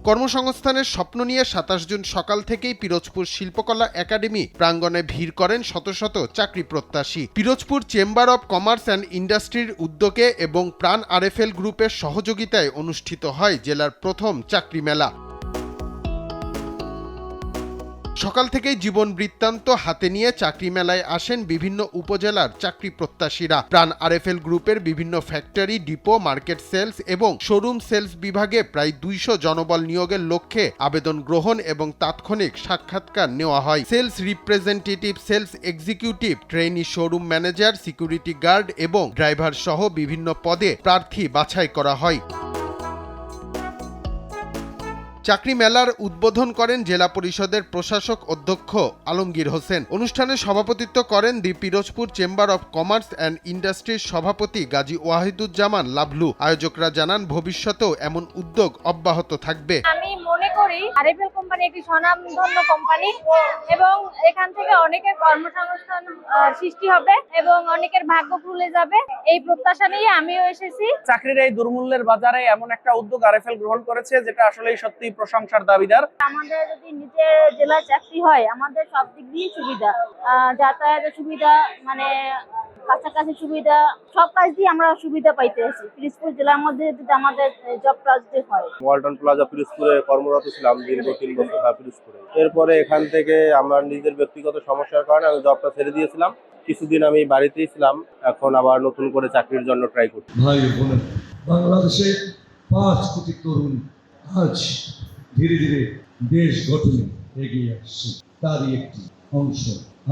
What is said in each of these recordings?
কর্মসংস্থানের স্বপ্ন নিয়ে 27 জুন সকাল থেকেই পিরোজপুর শিল্পকলা একাডেমি প্রাঙ্গণে ভিড় করেন শত শত চাকরি প্রত্যাশী। Pirojpur chamber of commerce and ইন্ডাস্ট্রির উদ্যোগে এবং প্রাণ আরএফএল গ্রুপের সহযোগিতায় অনুষ্ঠিত হয় জেলার প্রথম চাকরি মেলা। সকাল থেকেই জীবন বৃত্তান্ত হাতে নিয়ে চাকরি মেলায় আসেন বিভিন্ন উপজেলার চাকরি প্রত্যাশীরা। প্রাণ আরএফএল গ্রুপের বিভিন্ন ফ্যাক্টরি, ডিপো, মার্কেট সেলস এবং শোরুম সেলস বিভাগে প্রায় 200 জনবল নিয়োগের লক্ষ্যে আবেদন গ্রহণ এবং তাৎক্ষণিক সাক্ষাৎকার নেওয়া হয়। Sales representative, sales executive, trainee, showroom manager, security guard এবং ড্রাইভার সহ বিভিন্ন পদে প্রার্থী বাছাই করা হয়। চাকরি মেলার উদ্বোধন করেন জেলা পরিষদের প্রশাসক অধ্যক্ষ আলমগীর হোসেন। অনুষ্ঠানে সভাপতিত্ব করেন the Pirojpur chamber of commerce and ইন্ডাস্ট্রির সভাপতি গাজী ওয়াহিদুজ্জামান লাভলু। আয়োজকরা জানান ভবিষ্যতেও এমন উদ্যোগ অব্যাহত থাকবে। আমি মনে করি আরএফএল কোম্পানি একটি স্বনামধন্য কোম্পানি এবং এখান থেকে অনেকের কর্মসংস্থান সৃষ্টি হবে এবং অনেকের ভাগ্য খুলে যাবে, এই প্রত্যাশা নিয়ে আমিও এসেছি। চাকরির এই দুর্মূল্যের বাজারে এমন একটা উদ্যোগ আরএফএল গ্রহণ করেছে যেটা আসলেই সত্যি প্রশংসার দাবিদার। আমাদের যদি নিজের জেলায় চাকরি হয় আমাদের সব দিক দিয়ে সুবিধা, যাতায়াতের সুবিধা, মানে কাছাকাছি সুবিধা, সব কাজ দিয়ে আমরা সুবিধা পাইতে আছি। পিরোজপুর জেলার মধ্যে যদি আমাদের জব প্রাপ্তি হয়। ওয়ালটন প্লাজা পিরোজপুরে কর্মরত ছিলাম দীর্ঘ 3 বছর পিরোজপুরে। এরপরে এখান থেকে আমার নিজের ব্যক্তিগত সমস্যার কারণে আমি জবটা ছেড়ে দিয়েছিলাম। কিছুদিন আমি বাড়িতেই ছিলাম, এখন আবার নতুন করে চাকরির জন্য ট্রাই করছি। ভাই বোনেরা, বাংলাদেশে 5 কোটি তরুণ আজ ধীরে ধীরে দেশ গঠনে এগিয়ে আসছে, তারই একটি অংশ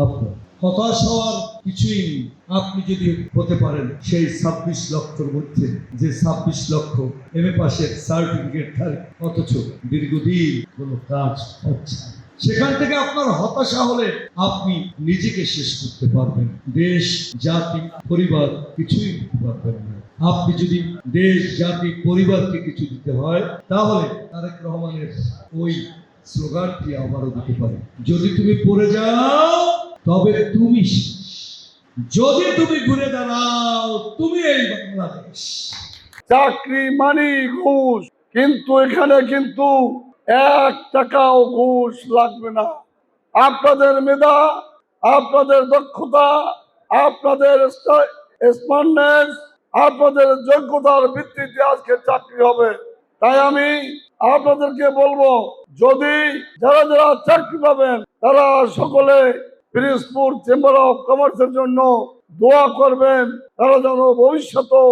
আপনার। হতাশ হওয়ার কিছুই নেই। আপনি যদি হতে পারেন সেই 26 লক্ষের মধ্যে যে 26 লক্ষ এমএ পাশের সার্টিফিকেট থাকে অথচ দীর্ঘদিন কোনো কাজ হচ্ছে না, সেখান থেকে আপনার হতাশা হলে আপনি নিজেকে শেষ করতে পারবেন, দেশ, জাতি, পরিবার কিছুই দিতে পারবেন না। আপনি যদি দেশ, জাতি, পরিবারকে কিছু দিতে হয় তাহলে তারেক রহমানের ওই স্লোগানটি আবারও দিতে পারে, যদি তুমি পড়ে যাও তবে তুমি, যদি তুমি ঘুরে দাঁড়াও তুমি এই বাংলাদেশ। চাকরি মানে ঘুষ, কিন্তু এখানে কিন্তু 1 টাকাও ঘুষ লাগবে না। আপনাদের মেধা, আপনাদের দক্ষতা, আপনাদের স্মার্টনেস, আপনাদের যোগ্যতার ভিত্তিতে আজকে চাকরি হবে। তাই আমি আপনাদেরকে বলবো, যদি যারা যারা চাকরি পাবেন তারা সকলে পিরোজপুর চেম্বার অফ কমার্সের জন্য দোয়া করবেন, তারা যেন ভবিষ্যতে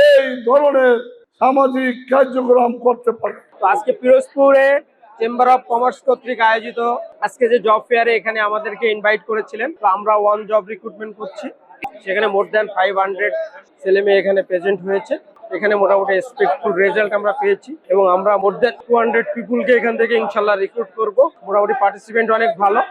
এই ধরনের সামাজিক কার্যক্রম করতে পারে। তো আজকে পিরোজপুরে চেম্বার অফ কমার্স কর্তৃক আয়োজিত আজকে যে জব ফেয়ারে এখানে আমাদেরকে ইনভাইট করেছিলেন, তো আমরা 1 জব রিক্রুটমেন্ট করছি। সেখানে মোর দ্যান 500 ছেলে মেয়ে এখানে প্রেজেন্ট হয়েছে। এখানে মোটামুটি এক্সপেক্টফুল রেজাল্ট আমরা পেয়েছি এবং আমরা মোর দ্যান 200 পিপুলকে এখান থেকে ইনশাল্লাহ রিক্রুট করব। মোটামুটি পার্টিসিপেন্ট অনেক ভালো,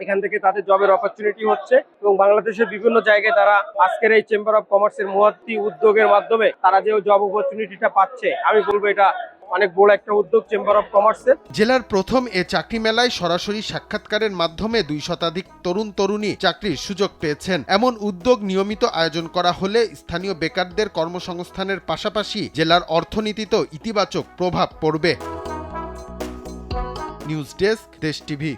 এখান থেকে তাদের জবের অপরচুনিটি হচ্ছে এবং বাংলাদেশের বিভিন্ন জায়গায় তারা আজকের এই চেম্বার অফ কমার্সের মহৎ উদ্যোগের মাধ্যমে তারা যে জব অপরচুনিটিটা পাচ্ছে, আমি বলবো এটা অনেক বড় একটা উদ্যোগ চেম্বার অফ কমার্সের। জেলার প্রথম এ চাকরি মেলায় সরাসরি সাক্ষাৎকারের মাধ্যমে 2 শতাধিক তরুণ তরুণী চাকরির সুযোগ পেয়েছেন। এমন উদ্যোগ নিয়মিত আয়োজন করা হলে স্থানীয় বেকারদের কর্মসংস্থানের পাশাপাশি জেলার অর্থনীতিতেও ইতিবাচক প্রভাব পড়বে। নিউজ ডেস্ক, দেশ টিভি।